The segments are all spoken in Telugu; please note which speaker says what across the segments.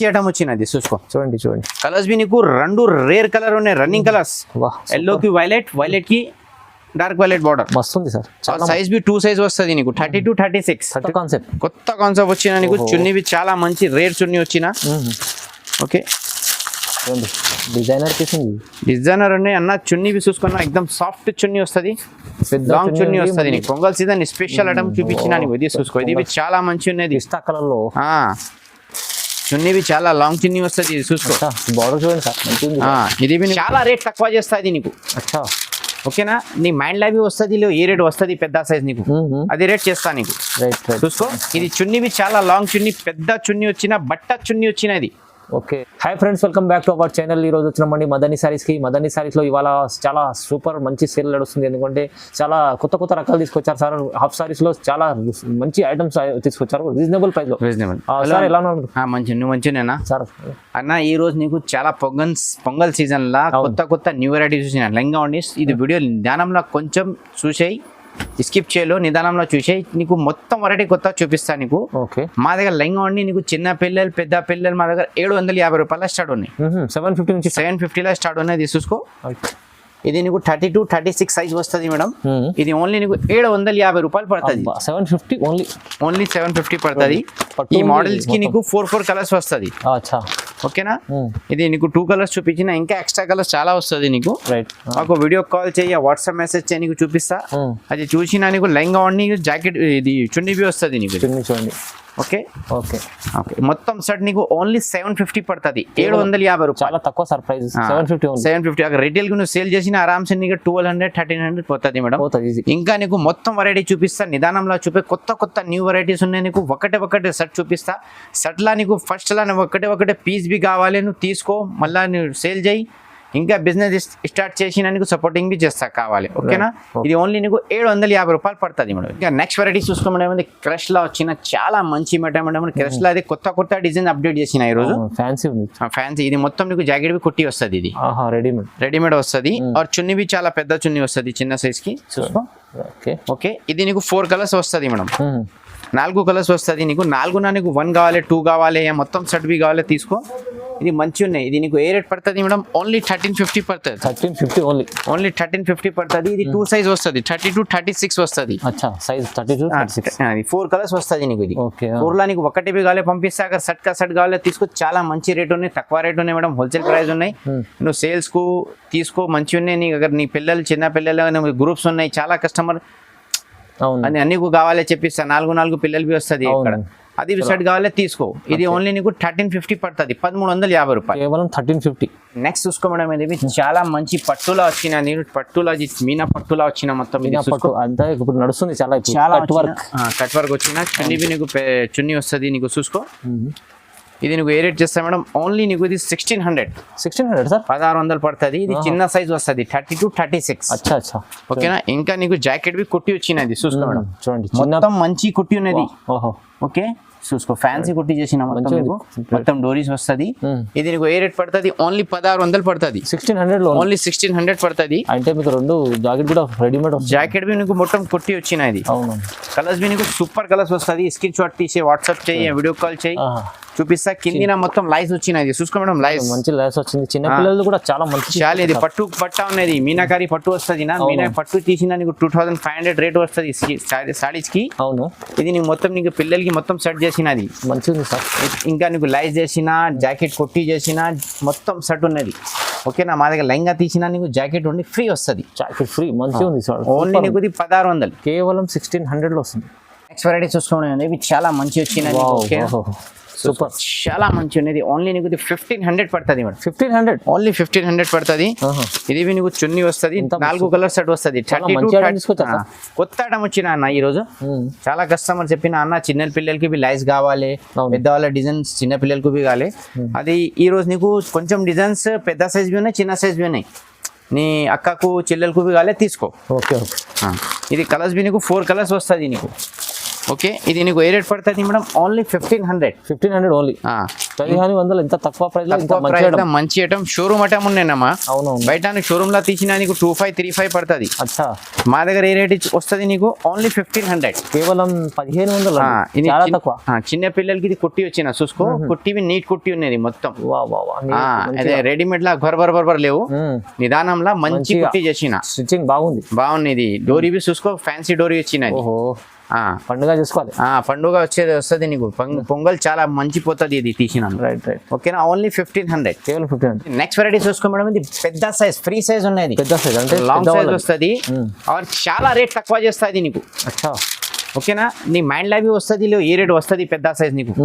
Speaker 1: చేయడం వచ్చినది చూసుకో.
Speaker 2: చూడండి చూడండి
Speaker 1: కలర్స్ బి నీకు రెండు రేర్ కలర్ ఉన్నాయి, రన్నింగ్ కలర్స్. ఎల్లో కి వైలెట్, వైలెట్ కి డార్క్ వైలెట్ బార్డర్.
Speaker 2: మస్తుంది సార్.
Speaker 1: సైజ్ బి 2 సైజ్ వస్తుంది నీకు 32, 36.
Speaker 2: కాన్సెప్ట్
Speaker 1: కొత్త కాన్సెప్ట్ వచ్చిన నీకు. చున్నీ బి చాలా మంచి రేర్ చున్నీ వచ్చిన. ఓకే
Speaker 2: డిజైనర్ పీసింది,
Speaker 1: డిజైనర్ ఉన్నాయి అన్న. చున్నీ బి చూసుకున్నా ఎక్దమ్ సాఫ్ట్ చున్నీ వస్తుంది, లాంగ్ చున్నీ వస్తుంది నీకు. పొంగల్ సీజన్ స్పెషల్ ఐటమ్ చూపించిన నీకు. ఇది చూసుకో, ఇది చాలా మంచి ఉన్నది.
Speaker 2: పిస్తా కలర్ లో
Speaker 1: చున్నీ బి చాలా లాంగ్ చున్నీ వస్తుంది. ఇది చూసుకో,
Speaker 2: బార్డర్ చూడండి సార్.
Speaker 1: ఇది చాలా రేట్ తక్కువ చేస్తుంది నీకు.
Speaker 2: అచ్చా
Speaker 1: ఓకేనా, నీ మైండ్ లాబీ వస్తుంది, ఏ రేట్ వస్తుంది పెద్ద సైజ్ నీకు, అది రేట్ చేస్తా నీకు. చూసుకో, ఇది చున్నీ బి చాలా లాంగ్ చున్నీ, పెద్ద చున్నీ వచ్చిన, బట్ట చున్నీ వచ్చినది.
Speaker 2: Okay hi friends, welcome back to our channel. ఈ రోజు వచ్చినామండి మదనీ సారీస్కి. మదనీ సారీస్లో ఇవాళ చాలా సూపర్ మంచి సేల్ నడుస్తుంది. ఎందుకంటే చాలా కొత్త కొత్త రకాలు తీసుకొచ్చారు సార్. హాఫ్ సారీస్లో చాలా మంచి ఐటమ్స్ తీసుకొచ్చారు రీజనబుల్ ప్రైస్లో.
Speaker 1: రీజనబుల్
Speaker 2: సార్ ఎలా ఉన్నారు?
Speaker 1: మంచి, నువ్వు మంచినేనా
Speaker 2: సార్?
Speaker 1: అన్న ఈ రోజు నీకు చాలా పొంగల్ సీజన్ లా కొత్త కొత్త న్యూ వెరైటీస్ చూసిన లంగా ఉండి. ఇది వీడియో ధ్యానంలో కొంచెం చూసేయి, స్కిప్ చేయలో నిదానంలో చూసేయి. నీకు మొత్తం వెరైటీ కొత్త చూపిస్తా నీకు.
Speaker 2: ఓకే,
Speaker 1: మా దగ్గర లంగా ఉండి నీకు చిన్న పిల్లలు పెద్ద పిల్లలు మా దగ్గర 750 రూపాయల స్టార్ట్ ఉన్నాయి.
Speaker 2: 750 నుంచి
Speaker 1: 750 స్టార్ట్ ఉన్నాయి. ఇది చూసుకో, ఇది నీకు 32, 36 సైజ్ వస్తుంది మేడం. ఇది ఓన్లీ నీకు 750 రూపాయలు పడుతుంది.
Speaker 2: 750
Speaker 1: ఓన్లీ 750 పడుతుంది. ఈ మోడల్స్ కి నీకు 4 కలర్స్ వస్తుంది. ఓకేనా, ఇది నీకు 2 కలర్స్ చూపించిన, ఇంకా ఎక్స్ట్రా కలర్స్ చాలా వస్తుంది నీకు. మాకు వీడియో కాల్ చేయ, వాట్సాప్ మెసేజ్ చేయ, నీకు చూపిస్తా. అది చూసినా నీకు లెంగా ఉండి జాకెట్, ఇది చున్నీ బి వస్తుంది నీకు.
Speaker 2: చూడండి.
Speaker 1: ఓకే
Speaker 2: ఓకే
Speaker 1: ఓకే, మొత్తం సెట్ నీకు ఓన్లీ 750 పడుతుంది. 750 రూపాయలు,
Speaker 2: చాలా తక్కువ సర్ప్రైజ్.
Speaker 1: 750 అక్కడ రిటైల్ కి నువ్వు సేల్ చేసిన ఆరామ్సే నీకు 1200, 1300 పోతుంది మేడం. ఇంకా నీకు మొత్తం వెరైటీ చూపిస్తా, నిదానంలో చూపి. కొత్త కొత్త న్యూ వెరైటీస్ ఉన్నాయి నీకు. ఒకటే సెట్ చూపిస్తా. సెట్ లా నీకు ఫస్ట్ లా నువ్వు ఒకటే పీస్ బి కావాలి, నువ్వు తీసుకో, మళ్ళీ నువ్వు సేల్ చేయి. ఇంకా బిజినెస్ స్టార్ట్ చేసిన నీకు సపోర్టింగ్ బి చేస్తా కావాలి. ఓకేనా, ఇది ఓన్లీ నీకు 750 రూపాయలు పడుతుంది మేడం. ఇంకా నెక్స్ట్ వెరైటీ చూసుకోమేమంటే క్రష్ లా వచ్చిన చాలా మంచి మేడం. క్రష్ లో అది కొత్త డిజైన్ అప్డేట్ చేసిన ఈ రోజు. ఫ్యాన్సీ ఇది మొత్తం నీకు జాకెట్ బి కుట్టి వస్తుంది. ఇది రెడీమేడ్ వస్తుంది. ఆర్ చున్నీ బి చాలా పెద్ద చున్నీ వస్తుంది, చిన్న సైజ్ కి. చూసుకో. ఓకే, ఇది నీకు 4 కలర్స్ వస్తుంది మేడం. 4 కలర్స్ వస్తుంది నీకు. 4 నీకు 1 కావాలి, 2 కావాలి, మొత్తం సెట్ బి కావాలి, తీసుకో. ఇది మంచి ఉన్నాయి. ఇది నీకు ఏ రేట్ పడుతుంది మేడం? ఓన్లీ 1350 పడుతుంది.
Speaker 2: 1350
Speaker 1: ఓన్లీ 1350 పడుతుంది. ఇది 2 సైజ్ వస్తుంది, 32, 36 వస్తుంది.
Speaker 2: సైజ్ 32, 36.
Speaker 1: 4 కలర్స్ వస్తుంది నీకు. ఇది 4 లో నీకు ఒకటి బి కావాలి పంపిస్తే, అక్కడ సెట్ కావాలి తీసుకో. చాలా మంచి రేట్ ఉన్నాయి, తక్కువ రేట్ ఉన్నాయి మేడం. హోల్సేల్ ప్రైస్ ఉన్నాయి. నువ్వు సేల్స్ కు తీసుకో, మంచి ఉన్నాయి. నీకు అక్కడ నీ పిల్లలు, చిన్న పిల్లలు గ్రూప్స్ ఉన్నాయి, చాలా కస్టమర్ అన్ని కావాలి చెప్పిస్తా. 4 పిల్లలు బి వస్తుంది ఇక్కడ. అది సెట్ కావాలి తీసుకో. ఇది ఓన్లీ నీకు 1350 పడుతుంది, 1350 రూపాయలు,
Speaker 2: కేవలం 1350.
Speaker 1: నెక్స్ట్ చూసుకో మేడం, ఇది చాలా మంచి పట్టులా వచ్చిన, నేను పట్టులా మీనా పట్టులా వచ్చిన మొత్తం.
Speaker 2: అంతా ఇప్పుడు నడుస్తుంది, చాలా
Speaker 1: కట్ వర్క్ వచ్చిన చున్నీ నీకు చున్నీ వస్తుంది నీకు. చూసుకో, ఇది నీకు ఏ రేట్ చేస్తా మేడం? ఓన్లీ నీకు ఇది 1600
Speaker 2: సార్,
Speaker 1: 1600 పడుతుంది. ఇది చిన్న సైజ్ వస్తుంది, 32, 36. ఓకేనా, ఇంకా నీకు జాకెట్ బి కుట్టి వచ్చినది. చూసుకో మేడం,
Speaker 2: చూడండి,
Speaker 1: మొత్తం మంచి కుట్టి ఉన్నది. ఓకే, చూసుకో, ఫ్యాన్సీ కుట్టి చేసిన మొత్తం డోరీస్ వస్తుంది. ఇది నీకు ఏ రేట్ పడుతుంది? ఓన్లీ 1600 పడుతుంది.
Speaker 2: 1600
Speaker 1: ఓన్లీ 1600 పడుతుంది.
Speaker 2: అంటే మీకు 2 జాకెట్ కూడా రెడీమేడ్
Speaker 1: జాకెట్ బి నీకు మొత్తం కుట్టి వచ్చినది. కలర్స్ బి నీకు సూపర్ కలర్స్ వస్తుంది. స్క్రీన్ షాట్ తీసి వాట్సాప్ చేయి, వీడియో కాల్ చేయి, చూపిస్తా. కింద మొత్తం లైస్ వచ్చినది. చూసుకో మేడం, లైస్ మంచి
Speaker 2: లైస్ వచ్చింది. చిన్న పిల్లలు కూడా చాలా మంచి.
Speaker 1: చాలా ఇది పట్టు ఉన్నది, మీనాకారి పట్టు వస్తుంది. మీనా పట్టు తీసిన నీకు 2500 రేట్ వస్తుంది సారీస్ కి.
Speaker 2: అవును,
Speaker 1: ఇది నీకు మొత్తం నీకు పిల్లలకి మొత్తం సెట్ చేసినది.
Speaker 2: మంచిది సార్.
Speaker 1: ఇంకా నీకు లైస్ చేసిన, జాకెట్ కొట్టి చేసిన, మొత్తం సెట్ ఉన్నది. ఓకేనా, మా దగ్గర లెంగా తీసిన నీకు జాకెట్ ఉండి ఫ్రీ వస్తుంది.
Speaker 2: జాకెట్ ఫ్రీ మంచిగా ఉంది సార్.
Speaker 1: ఓన్లీ నీకు 1600,
Speaker 2: కేవలం 1600 లో వస్తుంది.
Speaker 1: నెక్స్ట్ వెరైటీ చూసుకోండి, ఇవి చాలా మంచి వచ్చినది. సూపర్, చాలా మంచి ఉన్నది. ఓన్లీ నీకు 1500 పడుతుంది మేడం.
Speaker 2: 1500,
Speaker 1: ఓన్లీ 1500 పడుతుంది. ఇది నీకు చున్నీ వస్తుంది, 4 కలర్ సెట్ వస్తుంది. కొత్త ఐటమ్ వచ్చిన అన్న ఈ రోజు. చాలా కస్టమర్ చెప్పిన అన్న చిన్న పిల్లలకి బి లైస్ కావాలి, పెద్దవాళ్ళ డిజైన్స్ చిన్న పిల్లలకి బి కావాలి. అది ఈ రోజు నీకు కొంచెం డిజైన్స్ పెద్ద సైజ్ బి ఉన్నాయి, చిన్న సైజ్ బి ఉన్నాయి. నీ అక్కకు చెల్లెలకు బి కావాలి తీసుకో.
Speaker 2: ఓకే,
Speaker 1: ఇది కలర్స్ బి నీకు 4 కలర్స్ వస్తుంది నీకు. ఓకే ఇది నీకు ఏ రేట్ పడుతుంది మేడం ఓన్లీ 1500
Speaker 2: ఓన్లీ 1500 ఎంత తక్కువ ప్రైస్ లో ఇంత మంచి item.
Speaker 1: మంచి ఐటమ్ షోరూమ్ ఐటమ్ ఉన్నాయమ్మా.
Speaker 2: అవునవును
Speaker 1: బయట షోరూమ్ లో తీసినా నీకు 2535 పడుతుంది.
Speaker 2: అచ్చా
Speaker 1: మా దగ్గర ఏ రేట్ వస్తుంది నీకు ఓన్లీ 1500
Speaker 2: కేవలం 1500
Speaker 1: ఇది
Speaker 2: చాలా తక్కువ.
Speaker 1: చిన్న పిల్లలకి ఇది కుట్టి వచ్చిన చూసుకో కుట్టివి నీట్ కుట్టి ఉన్నది మొత్తం.
Speaker 2: వా వా వా
Speaker 1: అదే రెడీమేడ్ లా బర్బర్ లేవు నిదానంలా మంచి కుట్టి చేసిన
Speaker 2: స్టిచ్చింగ్ బాగుంది
Speaker 1: ఇది డోరీ బి చూసుకో ఫ్యాన్సీ డోరీ వచ్చిన
Speaker 2: ఓహో పండుగ చేసుకోవాలి
Speaker 1: పండుగ వస్తుంది నీకు పొంగల్ చాలా మంచి పోతుంది ఇది తీసినాను.
Speaker 2: రైట్
Speaker 1: ఓకేనా ఓన్లీ 1500
Speaker 2: కేవలం 1500.
Speaker 1: నెక్స్ట్ వెరైటీ చూసుకో మేడం ఇది పెద్ద సైజ్ ఫ్రీ సైజ్ ఉన్నది
Speaker 2: పెద్ద సైజ్ అంటే
Speaker 1: లాంగ్ సైజ్ వస్తుంది చాలా రేట్ తక్కువ చేస్తుంది నీకు.
Speaker 2: అచ్చా
Speaker 1: ఓకేనా నీ మైండ్ లాబీ వస్తుంది ఏ రేట్ వస్తుంది పెద్ద సైజ్ నీకు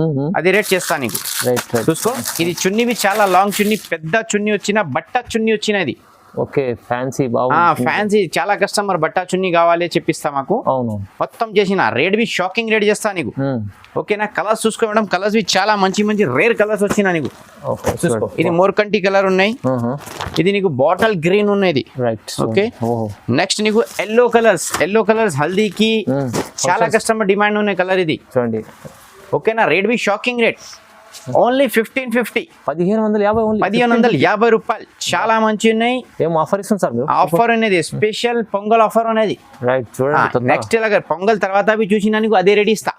Speaker 1: అది రేట్ చేస్తా నీకు.
Speaker 2: రైట్
Speaker 1: చూసుకో ఇది చున్నీవి చాలా లాంగ్ చున్నీ పెద్ద చున్నీ వచ్చిన బట్ట చున్నీ వచ్చినది.
Speaker 2: ఓకే ఫ్యాన్సీ బాగుంది
Speaker 1: ఫ్యాన్సీ చాలా కస్టమర్ బట్టా చున్నీ కావాలి చెప్పిస్తా మాకు.
Speaker 2: అవును
Speaker 1: మొత్తం చేసిన రేట్ బి షాకింగ్ రేట్ చేస్తా నీకు. ఓకేనా కలర్స్ చూసుకో మేడం కలర్స్ బి చాలా మంచి రేర్ కలర్స్ వచ్చినా నీకు. చూసుకో ఇది మోర్కంటి కలర్ ఉన్నాయి ఇది నీకు బాటిల్ గ్రీన్ ఉన్నది.
Speaker 2: రైట్
Speaker 1: ఓకే నెక్స్ట్ నీకు ఎల్లో కలర్స్ హల్దీకి చాలా కస్టమర్ డిమాండ్ ఉన్న కలర్ ఇది
Speaker 2: చూడండి.
Speaker 1: ఓకేనా rate be shocking rate only 1550
Speaker 2: 1550
Speaker 1: రూపాయలు చాలా మంచి ఉన్నాయి.
Speaker 2: ఏం ఆఫర్ ఇస్తుంది సార్
Speaker 1: ఆఫర్ అనేది స్పెషల్ పొంగల్ ఆఫర్ అనేది.
Speaker 2: రైట్ చూడండి
Speaker 1: నెక్స్ట్ ఇలాగ పొంగల్ తర్వాత అవి చూసినా నీకు అదే రేట్ ఇస్తా.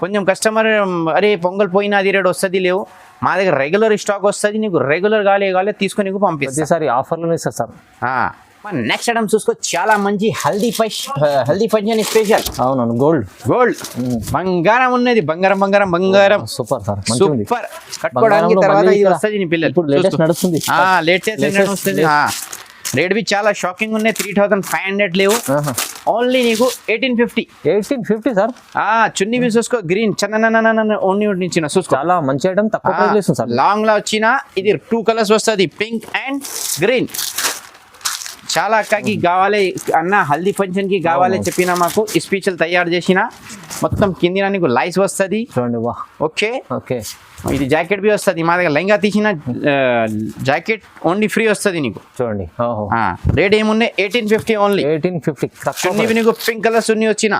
Speaker 1: కొంచెం కస్టమర్ అరే పొంగల్ పోయినా అది రేట్ వస్తుంది లేవు మా దగ్గర రెగ్యులర్ స్టాక్ వస్తుంది నీకు రెగ్యులర్ కాలే తీసుకొని నీకు పంపిస్తా.
Speaker 2: ఈసారి ఆఫర్లోనే ఇస్తారు సార్.
Speaker 1: నెక్స్ట్ ఐటమ్ చూసుకో చాలా మంచి హల్దీ ఫంక్షన్ స్పెషల్.
Speaker 2: అవునవును గోల్డ్
Speaker 1: బంగారం ఉన్నది బంగారం
Speaker 2: సూపర్ సార్
Speaker 1: సూపర్ కట్టుకోవడానికి తర్వాత ఇది వస్తుంది నీ పిల్లలు
Speaker 2: లేటెస్ట్ నడుస్తుంది
Speaker 1: లేటెస్ట్ రేట్ బి చాలా షాకింగ్ ఉన్నాయి 3500 లేవు ఓన్లీ నీకు 1850
Speaker 2: సార్.
Speaker 1: చున్నీ బి చూసుకో గ్రీన్ చన్న ఓన్లీ నుంచి చూసుకో
Speaker 2: చాలా మంచి ఐటమ్ తక్కువ ప్రైస్ సార్.
Speaker 1: లాంగ్ లా వచ్చిన ఇది 2 కలర్స్ వస్తుంది పింక్ అండ్ గ్రీన్. చాలా అక్కకి కావాలి అన్న హల్దీ ఫంక్షన్ కి కావాలి చెప్పిన మాకు స్పెషల్ తయారు చేసిన మొత్తం కిందిన నీకు లైస్ వస్తుంది
Speaker 2: చూడండి.
Speaker 1: ఓకే
Speaker 2: ఓకే
Speaker 1: ఇది జాకెట్ బి వస్తుంది మా దగ్గర లెంగా తీసిన జాకెట్ ఓన్లీ ఫ్రీ వస్తుంది నీకు
Speaker 2: చూడండి.
Speaker 1: రేట్ ఏమున్నాయి 1850 ఓన్లీ
Speaker 2: 1850
Speaker 1: నీకు పింక్ కలర్స్ ఉన్ని వచ్చిన.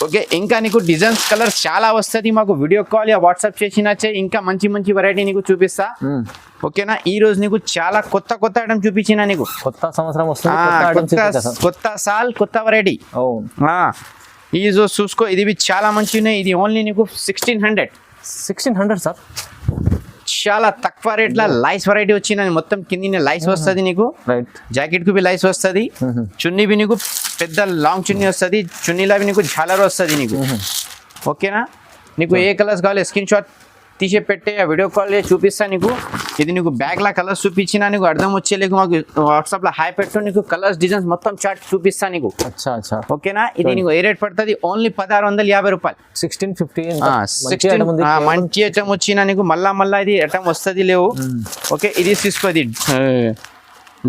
Speaker 1: ఓకే ఇంకా నీకు డిజైన్స్ కలర్స్ చాలా వస్తుంది మాకు వీడియో కాల్ వాట్సాప్ చేసినా ఇంకా మంచి వెరైటీ నీకు చూపిస్తా. ఓకేనా ఈ రోజు నీకు చాలా కొత్త ఐటమ్ చూపించిన నీకు
Speaker 2: కొత్త సంవత్సరం వస్తుంది
Speaker 1: కొత్త సాల్ కొత్త వెరైటీ. ఈ రోజు చూసుకో ఇది చాలా మంచి ఉన్నాయి ఇది ఓన్లీ నీకు
Speaker 2: 1600 సార్.
Speaker 1: చాలా తక్కువ రేట్ లా లైస్ వెరైటీ వచ్చిన మొత్తం కింద లైస్ వస్తుంది నీకు జాకెట్ కు బి లైస్ వస్తుంది చున్నీ బి నీకు పెద్ద లాంగ్ చున్నీ వస్తుంది చున్నీలా బి నీకు ఝాలర్ వస్తుంది నీకు. ఓకేనా నీకు ఏ కలర్స్ కావాలి స్క్రీన్ షాట్ తీసి పెట్టే వీడియో కాల్ చూపిస్తా నీకు. ఇది నీకు బ్యాగ్ లా కలర్స్ చూపించినా నీకు అర్థం వచ్చేలేకు మాకు వాట్సాప్ లో హాయ్ పెట్టు నీకు కలర్స్ డిజైన్స్ మొత్తం చార్ట్ చూపిస్తా నీకు. ఓకేనా ఇది నీకు ఏ రేట్ పడుతుంది ఓన్లీ 1650 రూపాయలు
Speaker 2: 1650.
Speaker 1: మంచి ఐటమ్ వచ్చినా నీకు మళ్ళా ఇది ఐటమ్ వస్తుంది లేవు. ఓకే ఇది తీసుకో ఇది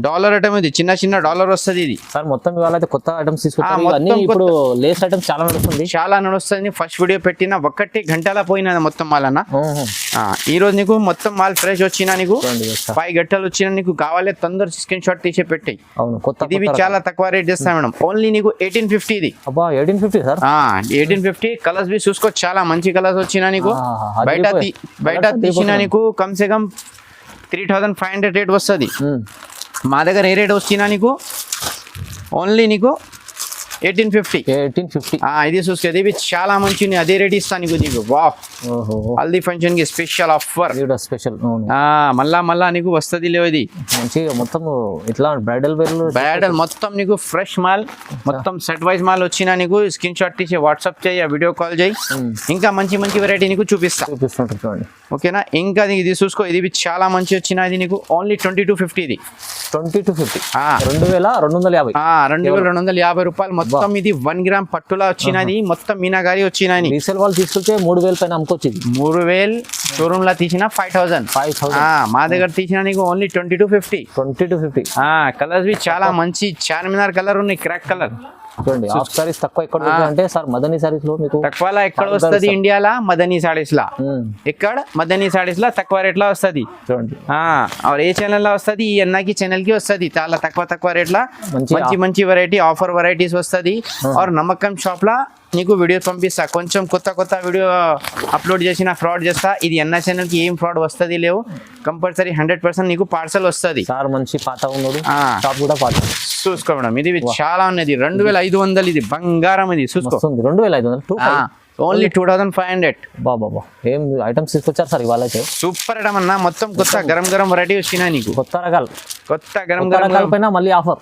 Speaker 1: డాలర్ ఐటమ్ ఇది చిన్న డాలర్ వస్తుంది ఇది
Speaker 2: సార్. మొత్తం ఇవాళ అయితే కొత్త ఐటమ్స్ తీసుకొచ్చారు ఇప్పుడు లేస్ ఐటమ్స్ చాలా నడుస్తుంది
Speaker 1: ఫస్ట్ వీడియో పెట్టిన 1 గంటల పోయిన మొత్తం మాల్ అన్న. ఈ రోజు నీకు మొత్తం మాల్ ఫ్రెష్ వచ్చినా నీకు 5 గంటలు వచ్చినా నీకు కావాలి తొందర స్క్రీన్ షాట్ తీసి పెట్టి. ఇది చాలా తక్కువ రేట్ చేస్తా మేడం ఓన్లీ నీకు 1850 ఇది.
Speaker 2: 1850 సార్.
Speaker 1: 1850 కలర్స్ బి చూసుకో చాలా మంచి కలర్స్ వచ్చినా నీకు బయట తీసినా నీకు కమ్ సే కమ్ 3500 రేట్ వస్తుంది. మా దగ్గర ఏ రేట్ వచ్చినా నీకు ఓన్లీ నీకు 1850. ఇది చూసుకో ఇది చాలా మంచి అదే రేట్ ఇస్తా నీకు హల్దీ ఫంక్షన్ కి స్పెషల్ ఆఫర్
Speaker 2: స్పెషల్
Speaker 1: మళ్ళా నీకు వస్తుంది లేవు ఇది
Speaker 2: మంచిగా మొత్తం ఇట్లా బ్రైడల్
Speaker 1: మొత్తం నీకు ఫ్రెష్ మాల్ మొత్తం సెట్ వైజ్ మాల్ వచ్చినా నీకు స్క్రీన్ షాట్ తీసి వాట్సాప్ చేయి వీడియో కాల్ చేయి ఇంకా మంచి వెరైటీ నీకు చూపిస్తుంటాను. ఓకేనా ఇంకా ఇది చూసుకో ఇది చాలా మంచి వచ్చిన ఇది నీకు ఓన్లీ 2250 ఇది 2250 రూపాయలు మొత్తం ఇది 1 గ్రామ్ పట్టులా వచ్చినది మొత్తం మీనాగారి వచ్చినాయి.
Speaker 2: రీసేల్ వాళ్ళు తీసుకుంటే 3000 పైన అమ్ముకోవచ్చు.
Speaker 1: 3000 షోరూమ్ లా తీసిన 5000 మా దగ్గర తీసిన నీకు ఓన్లీ 2250. కలర్స్ బి చాలా మంచి చార్మినార్ కలర్ ఉన్నాయి క్రాక్ కలర్
Speaker 2: చూడండి. హాఫ్ సారీస్ తక్కువ ఎక్కడ అంటే సార్ మదనీ సారీస్ లో మీకు
Speaker 1: తక్కువలా ఎక్కడ వస్తుంది ఇండియాలో మదనీ సారీస్ లా ఎక్కడ మదనీ సారీస్ లా తక్కువ రేట్ లా వస్తుంది
Speaker 2: చూడండి.
Speaker 1: ఏ ఛానల్ లో వస్తుంది ఈ అన్నకి ఛానల్ కి వస్తుంది చాలా తక్కువ రేట్ లా మంచి వెరైటీ ఆఫర్ వెరైటీస్ వస్తుంది. నమ్మకం షాప్ లా నీకు వీడియో పంపిస్తా. కొంచెం కొత్త వీడియో అప్లోడ్ చేసిన ఫ్రాడ్ చేస్తా. ఇది అన్న ఛానల్కి ఏం ఫ్రాడ్ వస్తుంది లేవు, కంపల్సరీ 100% నీకు పార్సల్ వస్తుంది.
Speaker 2: సార్ మంచి పాత ఉన్నాడు, షాప్ కూడా పాత.
Speaker 1: చూసుకో మేడం, ఇది చాలా ఉన్నది. 2500 ఇది బంగారం, ఇది చూసుకో.
Speaker 2: 2500
Speaker 1: ఓన్లీ 2500.
Speaker 2: బాబా ఏం ఐటమ్స్ తీసుకొచ్చారు సార్ ఇవాళ అయితే?
Speaker 1: సూపర్ ఐటమ్ అన్న, మొత్తం కొత్త గరం వెరైటీ వచ్చినా నీకు.
Speaker 2: కొత్త రకాలు
Speaker 1: గరం
Speaker 2: పైన మళ్ళీ ఆఫర్.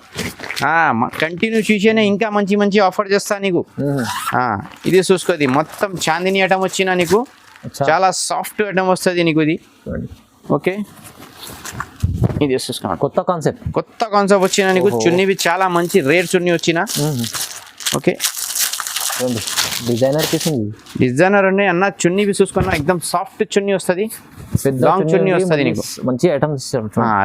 Speaker 1: కంటిన్యూ చూసేనే ఇంకా మంచి ఆఫర్ చేస్తా నీకు. ఇది చూసుకో, ఇది మొత్తం చాందిని ఐటమ్ వచ్చినా నీకు. చాలా సాఫ్ట్ ఐటమ్ వస్తుంది నీకు ఇది. ఓకే, ఇది చూసుకో,
Speaker 2: కొత్త కాన్సెప్ట్
Speaker 1: వచ్చినా నీకు. చున్నీవి చాలా మంచి రేర్ చున్నీ వచ్చినా. ఓకే, డిజైనర్ ఉన్నాయి అన్న. చున్నీవి చూసుకున్నా ఎక్దమ్ సాఫ్ట్ చున్నీ వస్తుంది, లాంగ్ చున్నీ వస్తుంది నీకు.
Speaker 2: మంచి ఐటమ్స్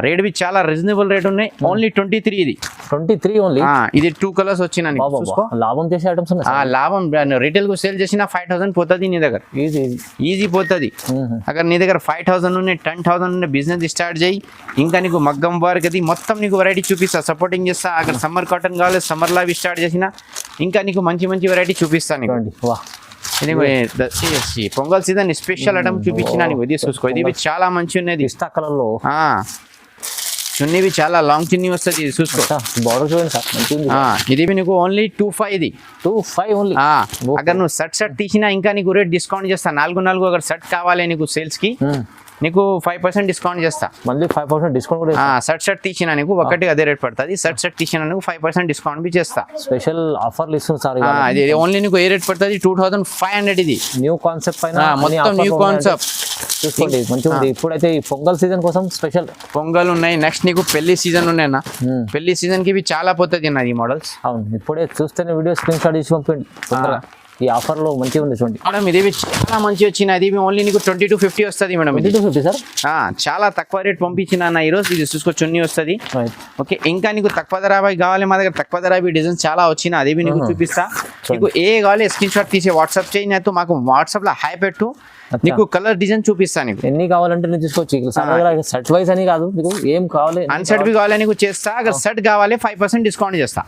Speaker 1: రేట్ బి చాలా రీజనబుల్ రేట్ ఉన్నాయి. ఓన్లీ 23 ఇది.
Speaker 2: 23 ఓన్లీ.
Speaker 1: ఇది 2 కలర్స్ వచ్చినా నీకు.
Speaker 2: లాభం చేసే ఐటమ్స్ ఉన్నాయి.
Speaker 1: లాభం రిటైల్ కు సేల్ చేసిన 5000 పోతుంది నీ దగ్గర. ఈజీ పోతుంది. అगर నీ దగ్గర 5000 ఉన్నాయి, 10,000 ఉన్నాయి, బిజినెస్ స్టార్ట్ చేయి. ఇంకా నీకు మగ్గం వర్క్ అది మొత్తం నీకు వెరైటీ చూపిస్తా, సపోర్టింగ్ చేస్తా. అక్కడ సమ్మర్ కాటన్ కావాలి, సమ్మర్ లావి స్టార్ట్ చేసిన ఇంకా నీకు మంచి వెరైటీ చూపిస్తాను నీకు. పొంగల్ సీజన్ స్పెషల్ ఐటమ్ చూపించిన నీకు. ఇది చూసుకో, ఇది చాలా మంచి ఉన్నది.
Speaker 2: పిస్తా కలర్ లో
Speaker 1: చున్నీవి చాలా లాంగ్ చున్నీ వస్తుంది. ఇది చూసుకో,
Speaker 2: బార్డర్ చూడండి సార్.
Speaker 1: ఇది నీకు ఓన్లీ 25. ఇది
Speaker 2: 25 ఓన్లీ.
Speaker 1: అगर నువ్వు షర్ట్ తీసినా ఇంకా నీకు రేట్ డిస్కౌంట్ చేస్తా. 4 అక్కడ షర్ట్ కావాలి నీకు సేల్స్ కి, నీకు 5% డిస్కౌంట్ చేస్తా.
Speaker 2: మళ్ళీ 5% డిస్కౌంట్ కూడా.
Speaker 1: షర్ట్ తీసినా నీకు ఒకటి అదే రేట్ పడుతుంది. షర్ట్ తీసినా నీకు 5% డిస్కౌంట్ బి చేస్తా.
Speaker 2: స్పెషల్ ఆఫర్లు ఇస్తుంది సార్.
Speaker 1: అది ఓన్లీ నీకు ఏ రేట్ పడుతుంది? 2500 ఇది.
Speaker 2: న్యూ కాన్సెప్ట్ పైన
Speaker 1: మొత్తం న్యూ కాన్సెప్ట్
Speaker 2: చూసుకోండి, మంచిగా ఉంది. ఇప్పుడైతే ఈ పొంగల్ సీజన్ కోసం స్పెషల్
Speaker 1: పొంగల్ ఉన్నాయి. నెక్స్ట్ నీకు పెళ్లి సీజన్ ఉన్నాయన్నా. పెళ్లి సీజన్ కి చాలా పోతుంది అన్న ఈ మోడల్స్.
Speaker 2: అవును, ఇప్పుడే చూస్తేనే వీడియో స్క్రీన్ షాట్ తీసి పంపండి తొందరగా. ఈ ఆఫర్ లో మంచిగా ఉంది చూడండి
Speaker 1: మేడం. ఇది చాలా మంచి వచ్చింది. ఇది ఓన్లీ నీకు 2250 వస్తుంది మేడం.
Speaker 2: 2250 సార్.
Speaker 1: చాలా తక్కువ రేట్ పంపించిన అన్న ఈరోజు. ఇది చూసుకో, చున్నీ వస్తుంది. ఓకే, ఇంకా నీకు తక్కువ ధర కావాలి మా దగ్గర. తక్కువ ధర డిజైన్స్ చాలా వచ్చినా, అది నీకు చూపిస్తా. నీకు ఏ కావాలి స్క్రీన్ షాట్ తీసి వాట్సాప్ చేయి. నాకు మాకు వాట్సాప్ లో హాయ్ పెట్టు, నీకు కలర్ డిజైన్ చూపిస్తాను. నీకు
Speaker 2: ఎన్ని కావాలంటే నేను తీసుకోవచ్చు. సెట్ వైజ్ అని కాదు, నీకు ఏం కావాలి
Speaker 1: అన్సెట్ బి కావాలి నీకు చేస్తా. అगर సెట్ కావాలి 5% డిస్కౌంట్ చేస్తా.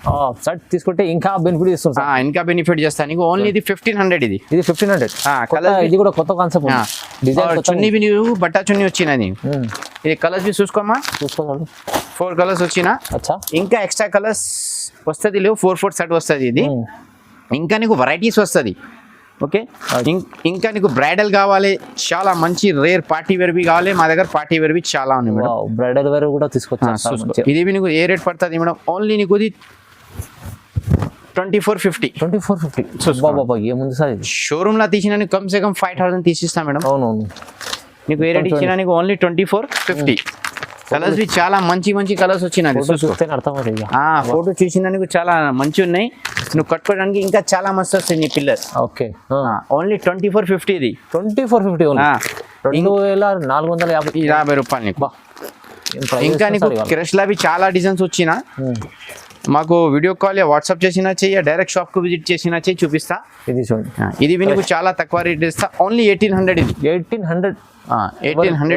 Speaker 2: సెట్ తీసుకుంటే ఇంకా బెనిఫిట్ ఇస్తుంది.
Speaker 1: ఇంకా బెనిఫిట్ చేస్తా నీకు. ఓన్లీ ఇది 1500. ఇది
Speaker 2: 1500 కలర్. ఇది కూడా కొత్త కాన్సెప్ట్.
Speaker 1: చున్నీ నీకు బట్టా చున్నీ వచ్చినది. ఇది కలర్స్ బి చూసుకోమా. 4 కలర్స్ వచ్చినా. ఇంకా ఎక్స్ట్రా కలర్స్ వస్తుంది లేవు. 4 సెట్ వస్తుంది ఇది. ఇంకా నీకు వెరైటీస్ వస్తుంది. ఓకే, ఇంకా నీకు బ్రైడల్ కావాలి, చాలా మంచి రేర్ పార్టీ వేర్ బి కావాలి మా దగ్గర. పార్టీ వేర్ బి చాలా ఉన్నాయి మేడం.
Speaker 2: బ్రైడల్ వేర్ కూడా తీసుకొచ్చాను.
Speaker 1: ఇది నీకు ఏ రేట్ పడుతుంది మేడం? ఓన్లీ నీకు ఇది 2450.
Speaker 2: 2450 ఏముంది సార్?
Speaker 1: షోరూమ్ లో తీసిన నీకు కమ్ సే కమ్ 5000 తీసిస్తా మేడం.
Speaker 2: అవునవును,
Speaker 1: నీకు ఏ రేట్ ఇచ్చినా నీకు ఓన్లీ 2450. కలర్స్ బి చాలా మంచి కలర్స్ వచ్చినాయి. ఫోటో చూసిన నీకు చాలా మంచి ఉన్నాయి. నువ్వు కట్టుకోవడానికి ఇంకా చాలా మస్తు వస్తుంది నీ పిల్లర్.
Speaker 2: Okay,
Speaker 1: only 2450. ఇది
Speaker 2: 2450 ఓన్లీ. 2450
Speaker 1: రూపాయలు నీకు. ఇంకా నీకు క్రష్ లా చాలా డిజైన్స్ వచ్చినా. మాకు వీడియో కాల్ వాట్సాప్ చేసినా చెయ్యి, డైరెక్ట్ షాప్ కు విజిట్ చేసినా చెయ్యి, చూపిస్తా.
Speaker 2: ఇది చూడండి,
Speaker 1: ఇది నీకు చాలా తక్కువ రేట్ ఇస్తా. ఓన్లీ 1800. ఇది
Speaker 2: 1800.
Speaker 1: 1800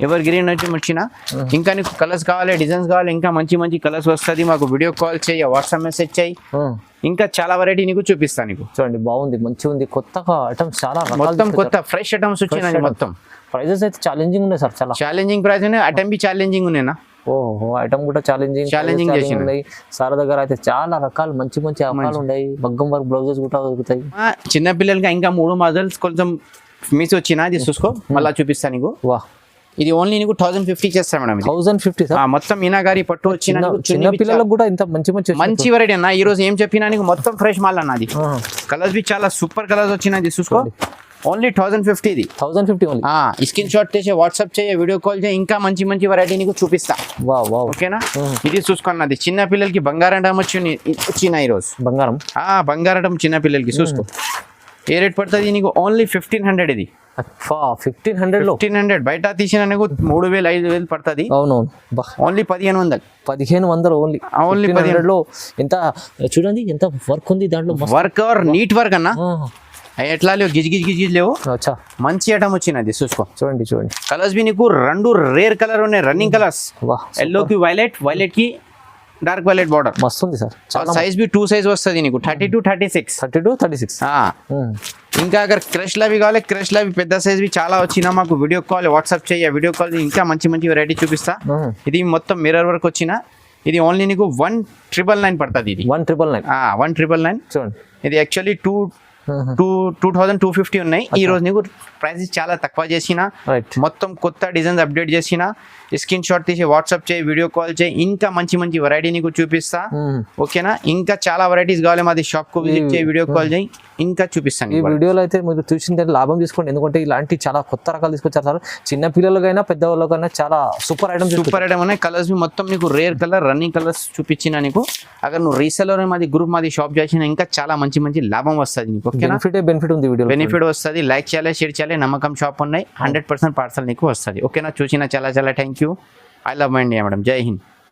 Speaker 1: ఎవర్ గ్రీన్ ఐటమ్ వచ్చినా. ఇంకా నీకు కలర్స్ కావాలి, డిజైన్స్ కావాలి, ఇంకా మంచి కలర్స్ వస్తుంది. మాకు వీడియో కాల్ చేయి, వాట్సాప్ మెసేజ్ చేయి. ఇంకా చాలా వెరైటీ నీకు చూపిస్తాను. నీకు
Speaker 2: చూడండి, బాగుంది, మంచిగా ఉంది. కొత్త ఐటమ్స్ చాలా
Speaker 1: మొత్తం కొత్త ఫ్రెష్ ఐటమ్స్ వచ్చినాయి. మొత్తం
Speaker 2: ప్రైజెస్ అయితే ఛాలెంజింగ్ ఉన్నాయి సార్. చాలా
Speaker 1: ఛాలెంజింగ్ ప్రైస్ ఉన్నాయి. ఐటమ్ బి ఛాలెంజింగ్ ఉన్నాయినా.
Speaker 2: ఓహో, ఐటమ్ కూడా ఛాలెంజింగ్ చేసినాయి. సార్ దగ్గర అయితే చాలా రకాలు మంచి ఆఫర్లు ఉన్నాయి. మగ్గం వర్క్ బ్లౌజెస్ కూడా దొరుకుతాయి.
Speaker 1: చిన్న పిల్లలకి ఇంకా 3 మోడల్స్ కొంచెం మిస్ వచ్చినా. అది చూసుకో, మళ్ళీ చూపిస్తాను నీకు.
Speaker 2: వా,
Speaker 1: ఇది ఓన్లీ నీకు 1050 చేస్తా మేడం.
Speaker 2: 1050 సార్.
Speaker 1: మొత్తం మీనాగారి పట్టు వచ్చిన
Speaker 2: చిన్న పిల్లలకు కూడా ఇంత మంచి
Speaker 1: వెరైటీ అన్న. ఈ రోజు ఏం చెప్పినా నీకు మొత్తం ఫ్రెష్ మాల్ అన్నది. కలర్స్ బి చాలా సూపర్ కలర్స్ వచ్చినాయి. చూసుకో, ఓన్లీ 1050. ఇది
Speaker 2: 1050 ఓన్లీ.
Speaker 1: స్క్రీన్ షాట్ చేసి వాట్సాప్ చేయి, వీడియో కాల్ చేయి, ఇంకా మంచి వెరైటీ నీకు చూపిస్తా. ఓకేనా? ఇది చూసుకున్నది చిన్న పిల్లలకి బంగారం వచ్చిన ఈ రోజు. బంగారం చిన్న పిల్లలకి చూసుకో. ఏ రేట్ పడుతుంది నీకు? ఓన్లీ 1500. ఇది 1500 బయట తీసిన నీకు 3000 5000 పడుతుంది.
Speaker 2: అవునవును,
Speaker 1: ఓన్లీ
Speaker 2: 1500 ఓన్లీ. 1500 లో ఎంత చూడండి, ఎంత వర్క్ ఉంది దాంట్లో.
Speaker 1: వర్క్ ఆర్ నీట్ వర్క్ అన్న. ఎట్లా లేవు, గిజ్ లేవు. మంచి ఐటమ్ వచ్చినది. చూసుకో, చూడండి. కలర్స్ బి నీకు 2 రేర్ కలర్ ఉన్నాయి. Running colours. ఎల్లో కి వైలెట్ కి డార్క్ వైలెట్ బార్డర్,
Speaker 2: మస్తు ఉంది సార్. చాలా
Speaker 1: సైజ్ బి 2 సైజ్ వస్తుంది నీకు 32 36.
Speaker 2: 32 36.
Speaker 1: ఇంకా అగర్ క్రష్ లవి కావాలి, క్రష్ లవి పెద్ద సైజ్ వి చాలా వచ్చినా మాకు వీడియో కాల్ వాట్సాప్ చేయ, వీడియో కాల్ ఇంకా మంచి మంచి వెరైటీ చూపిస్తా. ఇది మొత్తం మిర్రర్ వర్క్ వచ్చిన, ఇది ఓన్లీ నీకు 1999 పడుతుంది. ఇది 1999
Speaker 2: చూడండి.
Speaker 1: ఇది యాక్చువల్లీ 2250 ఉన్నాయి. ఈ రోజు నీకు ప్రైస్ చాలా తక్కువ చేసిన, మొత్తం కొత్త డిజైన్స్ అప్డేట్ చేసిన. స్క్రీన్ షాట్ తీసి వాట్సాప్ చేయి, వీడియో కాల్ చేయి, ఇంకా మంచి మంచి వెరైటీ నీకు చూపిస్తా. ఓకేనా, ఇంకా చాలా వెరైటీస్ కావాలి మాది షాప్ కు విజిట్ చేయి, వీడియో కాల్ చేయి, ఇంకా చూపిస్తాను.
Speaker 2: ఈ వీడియోలో అయితే మీరు చూసిన లాభం తీసుకోండి, ఎందుకంటే ఇలాంటి చాలా కొత్త రకాలు తీసుకొచ్చారు సార్. చిన్న పిల్లలకైనా పెద్దవాళ్ళకైనా చాలా సూపర్ ఐటమ్
Speaker 1: ఉన్నాయి. కలర్స్ మొత్తం నీకు రేర్ కలర్ రన్నింగ్ కలర్స్ చూపించిన నీకు. అगर నువ్వు రీసెలర్ మాది గ్రూప్ మాది షాప్ చేసిన ఇంకా చాలా మంచి మంచి లాభం వస్తుంది నీకు. ఓకేనా,
Speaker 2: బెనిఫిట్ ఉంది, వీడియో
Speaker 1: బెనిఫిట్ వస్తుంది. లైక్ చేయాలి, షేర్ చేయాలి, నమ్మకం షాప్ ఉన్నాయి. 100% పార్సల్ నీకు వస్తుంది. ఓకేనా, చూసిన చాలా చాలా thank you. I love my India madam. జై హింద్.